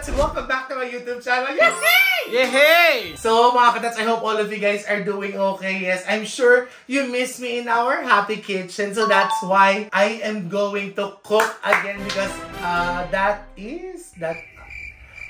Kadets! Welcome back to my YouTube channel! Yay! Yay! So mga Kadets, I hope all of you guys are doing okay. Yes, I'm sure you miss me in our happy kitchen. So that's why I am going to cook again because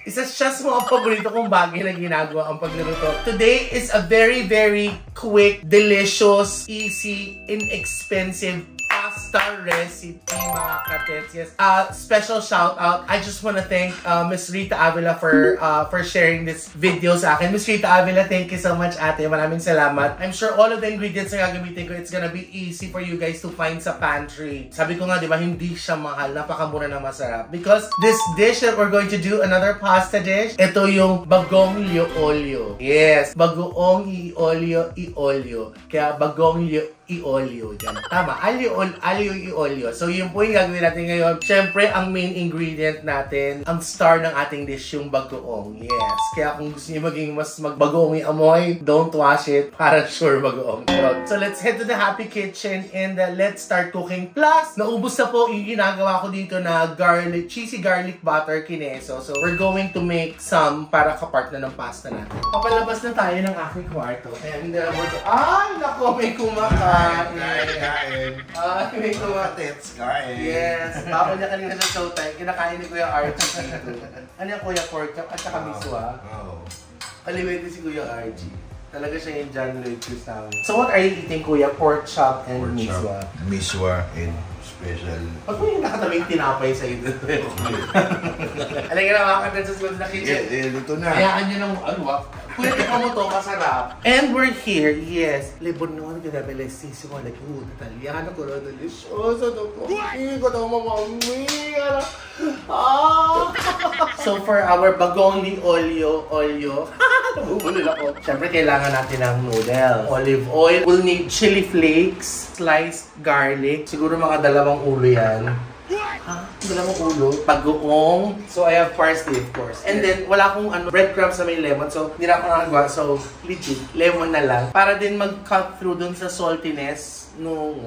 isa siya sa mga paborito kong bagay na ginagawa ang pagluluto. Today is a very, very quick, delicious, easy, inexpensive pasta recipe, mga Kadets. Yes. Special shout out. I just want to thank Miss Rita Avila for sharing this video sa akin. Miss Rita Avila, thank you so much, ate. Maraming salamat. I'm sure all of the ingredients na gagamitin ko, it's gonna be easy for you guys to find sa pantry. Sabi ko nga, di ba, hindi siya mahal. Napakamura na masarap. Because this dish that we're going to do, another pasta dish, ito yung bagong liolio. Yes, bagoong i-olio. Kaya bagong i-olio. Yan. Tama. Alio i-olio. So, yun po yung gagawin natin ngayon. Siyempre, ang main ingredient natin, ang star ng ating dish, yung bagoong. Yes. Kaya kung gusto niyo maging mas magbagoong yung amoy, don't wash it. Para sure bagoong. So, let's head to the happy kitchen and let's start cooking. Plus, naubos na po yung ginagawa ko dito na cheesy garlic butter kineso. So, we're going to make some para kapart na ng pasta natin. Papalabas na tayo ng aking kwarto. And nako, may kumakain. May kumatits. Yes. Bako niya kanina sa showtime. Kinakain ni Kuya Archie dito. Ano yung Kuya Pork Chop at saka miswa? Kaliwete si Kuya Archie. Talaga siya yung John Lloyd Cruz namin. So what are you eating, Kuya? Pork chop and miswa? Miswa and special. Pag mo yung nakatabing tinapay sa ito. Alay ka na mga Kadets sa kitchen. Dito na. Hayaan nyo ng Kuya, ikaw mo to, masarap. And we're here, yes. Libonon ko na belasisimo na Italiano ko na delicioso. Hindi ko na mamami. So for our bagong olio, nabubulol ako. Siyempre, kailangan natin ng noodle. Olive oil. We'll need chili flakes, sliced garlic. Siguro mga 2 ulo yan. Dalawang ulo, bagoong. So, I have parsley, of course. And then, wala akong breadcrumbs na may lemon. So, hindi na ako nakagawa. So, legit, lemon na lang. Para din mag-cut through dun sa saltiness nung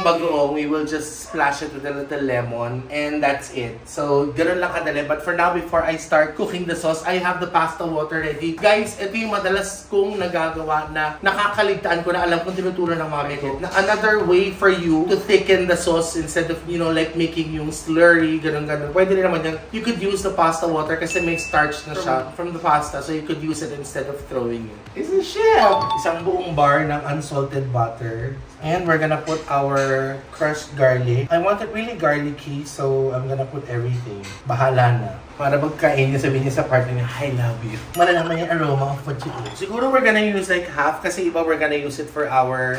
bagoong, we will just splash it with a little lemon. And that's it. So, ganun lang kadali. But for now, before I start cooking the sauce, I have the pasta water ready. Guys, ito yung madalas kong nagagawa na nakakaligtaan ko na alam kong tinuturo ng mami ko. Na another way for you to thicken the sauce instead of, you know, like making yung slurry, ganun. Pwede rin naman yan. You could use the pasta water kasi may starch na siya from the pasta. So, you could use it instead of throwing it. It's a chef! Isang buong bar ng unsalted butter. And we're gonna put our crushed garlic. I want it really garlicky, so I'm gonna put everything. Bahala na. Para magkain niya, sabihin niya sa partner niya, I love you. Malalaman yung aroma of what you eat. Siguro we're gonna use like half, kasi iba we're gonna use it for our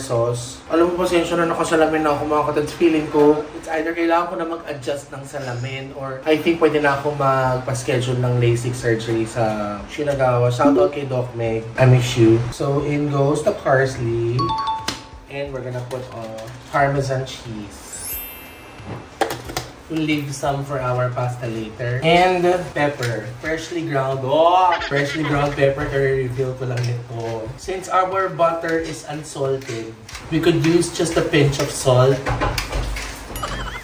sauce. Alam mo, pasensya na nakasalamin na ako mga Kadets. Feeling ko, it's either kailangan ko na mag-adjust ng salamin or I think pwede na ako magpa-schedule ng LASIK surgery sa Shinagawa. Shout out kay Doc Meg. I miss you. So in goes the parsley. And we're gonna put Parmesan cheese. We'll leave some for our pasta later. And pepper. Freshly ground. Freshly ground pepper. I-reveal ko lang nito. Since our butter is unsalted, we could use just a pinch of salt.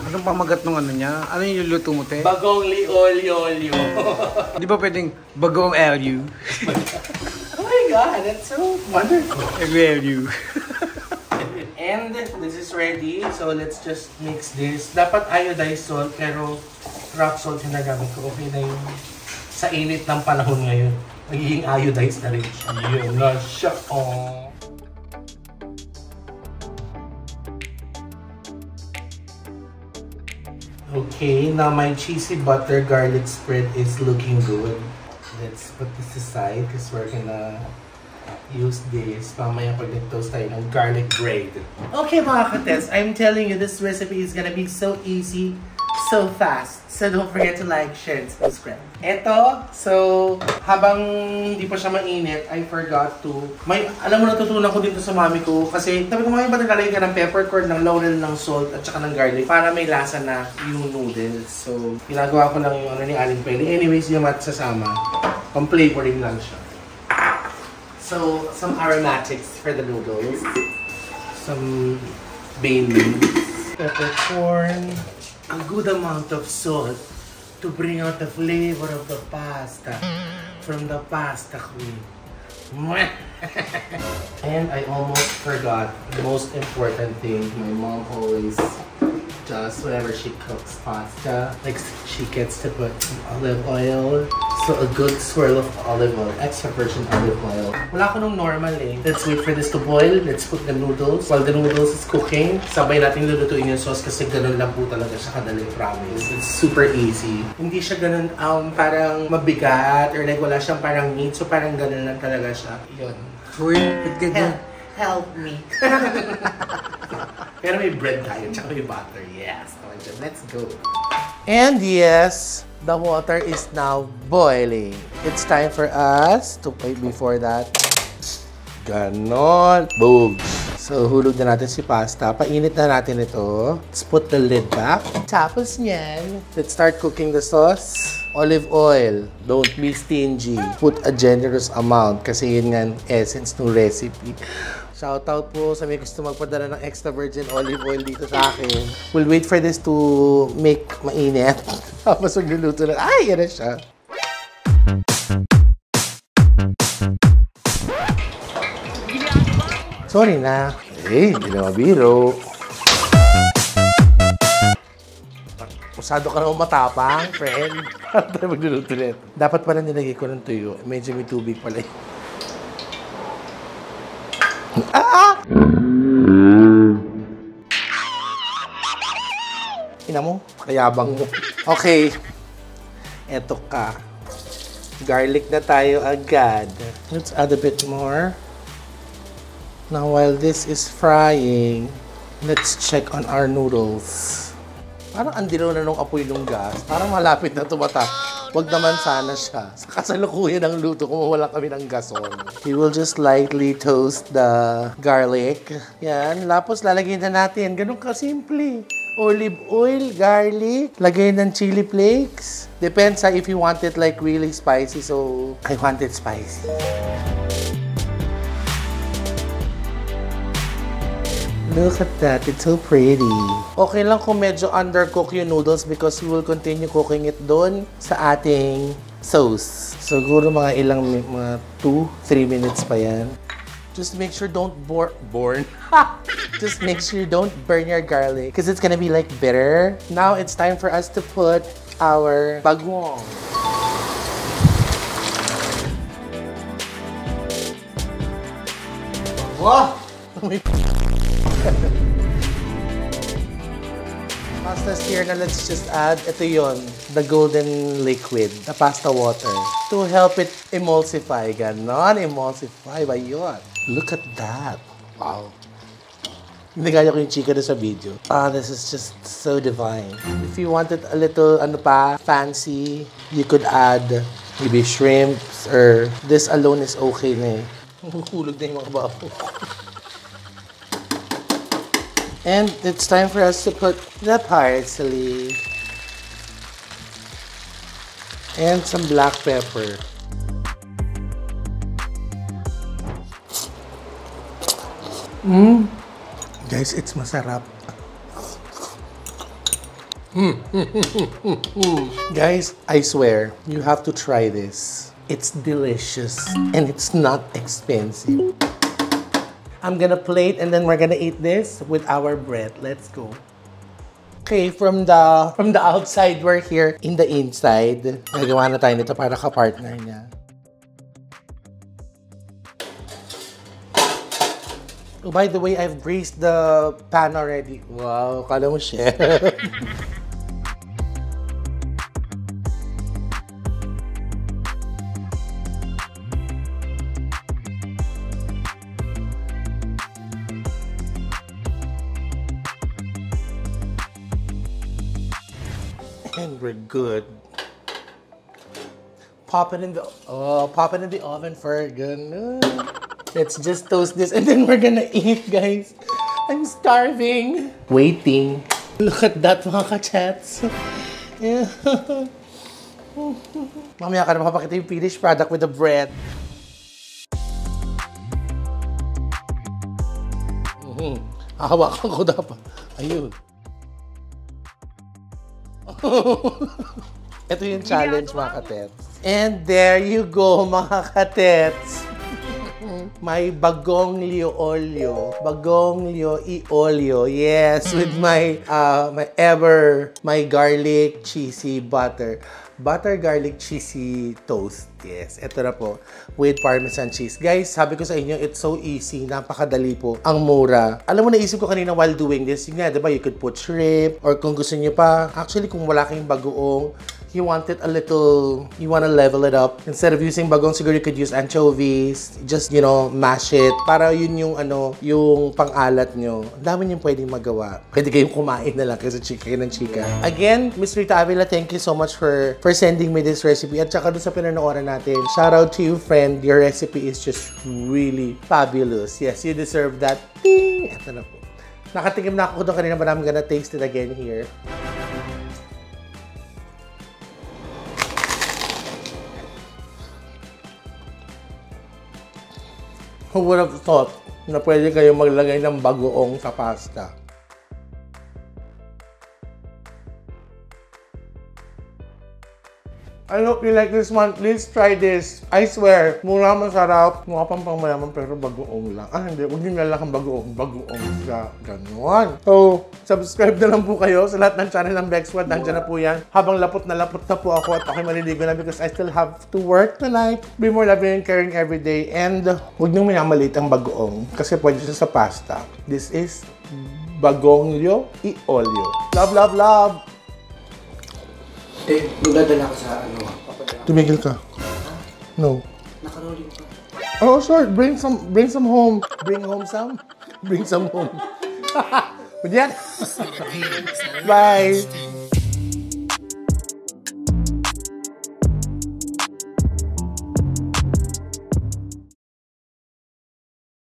Anong pamagat ng ano niya? Ano yung luluto mo, te? Bagong liolio. Di ba pwedeng bagong LU? Oh my God, that's so wonderful. LU. And this is ready. So let's just mix this. Dapat iodized salt, pero rock salt yung nagamit ko. Okay na yun. Sa init ng panahon ngayon, nagiging iodized na rin siya. Yun na siya. Okay, now my cheesy butter garlic spread is looking good. Let's put this aside because we're gonna use this mamaya pag nag-toast tayo ng garlic bread. Okay mga Kadets, I'm telling you this recipe is gonna be so easy, so fast. So don't forget to like, share, and subscribe. Eto, so habang hindi pa siya mainit, I forgot to, alam mo natutunan ko dito sa mami ko kasi sabi ko mami, ba't naglalagay ka ng peppercorn, ng laurel, ng salt, at saka ng garlic para may lasa na yung noodles. So ginagawa ko lang yung ano ni Aling Peli. Anyways, yung matsasama, pang flavoring lang siya. So, some aromatics for the noodles. Some bay leaves, peppercorn, a good amount of salt, to bring out the flavor of the pasta from the pasta queen. And I almost forgot the most important thing my mom always does whenever she cooks pasta. Like, she gets to put some olive oil. So a good swirl of olive oil, extra virgin olive oil. Wala ko nung normal eh. Let's wait for this to boil. Let's cook the noodles. While the noodles is cooking, sabay natin lulutuin yung sauce kasi ganun lang po talaga siya kadali, promise. It's super easy. Hindi siya ganun parang mabigat or like wala siyang parang meat. So parang ganun lang talaga siya. Yun. Uy, Help me. Pero may bread tayo, tsaka may butter. Yes. Let's go. And yes, the water is now boiling. It's time for us to wait before that. Ganon. Boom. So, hulog na natin si pasta. Painit na natin ito. Let's put the lid back. Tapos nyan, let's start cooking the sauce. Olive oil. Don't be stingy. Put a generous amount kasi yun nga ang essence ng recipe. Shoutout po sa may gusto magpadala ng extra virgin olive oil dito sa akin. We'll wait for this to make mainit. Tapos magluluto na. Ay, yan na siya. Sorry na. Eh, hindi na mabiro. Usado ka naman matapang, friend. Ano tayo magluluto ulit? Dapat pala nilagay ko ng tuyo. Medyo may tubig pala eh. Ah! Ina mo, kayabang mo. Okay. Eto ka. Garlic na tayo agad. Let's add a bit more. Now while this is frying, let's check on our noodles. Parang andilaw na nung apoy ng gas. Parang malapit na tumata. Wag naman sana siya. Sa kasalukuyan ng luto kung wala kami ng gason. We will just lightly toast the garlic. Yan. Tapos lalagyan na natin. Ganun kasimple. Olive oil, garlic, lagay ng chili flakes. Depends if you want it like really spicy. So, I want it spicy. Look at that, it's so pretty. Okay lang kung medyo undercook yung noodles because we will continue cooking it doon sa ating sauce. Siguro mga ilang, mga 2-3 minutes pa yan. Just make sure don't Just make sure you don't burn your garlic because it's gonna be like bitter. Now it's time for us to put our bagoong. Wow! Pasta's here na, let's just add, ito yon, the golden liquid, the pasta water, to help it emulsify. Ganon, emulsify ba yun? Look at that. Wow. Hindi kaya ko yung chika na sa video. This is just so divine. If you wanted a little, fancy, you could add maybe shrimps or this alone is okay na eh. Hulog na yung mga babo. And it's time for us to put the parsley and some black pepper. Guys, it's masarap. Guys, I swear, you have to try this. It's delicious and it's not expensive. I'm gonna plate and then we're gonna eat this with our bread. Let's go. Okay, from the outside, we're here in the inside. Nagawa na tayo nito para ka-partner niya. Oh, by the way, I've greased the pan already. Wow, kala mo chef. And we're good. Pop it in the oven for ganun. Let's just toast this and then we're gonna eat, guys. I'm starving. Waiting. Look at that, mga ka-chats. Yeah. Mamaya ka na mapapakita yung finished product with the bread. Hahawakan ko dapat. Ayun. Ito yung challenge, mga katets. And there you go, mga katets. My bagong Lio Olio. Bagong Lio Olio. Yes, with my my garlic cheesy butter. Butter garlic cheesy toast. Yes, ito na po. With parmesan cheese. Guys, sabi ko sa inyo, it's so easy. Napakadali po. Ang mura. Alam mo, naisip ko kanina while doing this, yun nga, diba, you could put shrimp, or kung gusto niyo pa, actually, kung wala kayong bagoong, you want it a little, you want to level it up. Instead of using bagong, siguro you could use anchovies. Just, you know, mash it. Para yun yung, yung pang-alat nyo. Ang dami nyo pwedeng magawa. Pwede kayong kumain na lang kasi chika ng chika. Again, Miss Rita Avila, thank you so much for sending me this recipe. At saka doon sa pinanooran natin. Shout out to you, friend. Your recipe is just really fabulous. Yes, you deserve that. Ding! Ito na po. Nakatikim na ako doon kanina, but I'm gonna taste it again here. Who would have thought na pwede kayo maglagay ng bagoong sa pasta? I hope you like this one. Please try this. I swear, mura, masarap. Mukha pang pangmayaman pero bagoong lang. Ah, hindi. Huwag nyo nilalakang bagoong. Bagoong siya. Ganon. So, subscribe na lang po kayo sa lahat ng channel ng Bex Squad. Nandiyan na po yan. Habang lapot na po ako at ako'y maliligo na because I still have to work tonight. Be more loving and caring every day. And huwag nyo minamalit ang bagoong kasi pwede siya sa pasta. This is bagong Lio Olio. Love, love, love! Eh, magdadala ka sa papadala. Tumigil ka. No. Nakarolling pa. Oh, sure. Bring some home. Bring home some? Bring some home. Yan. Bye.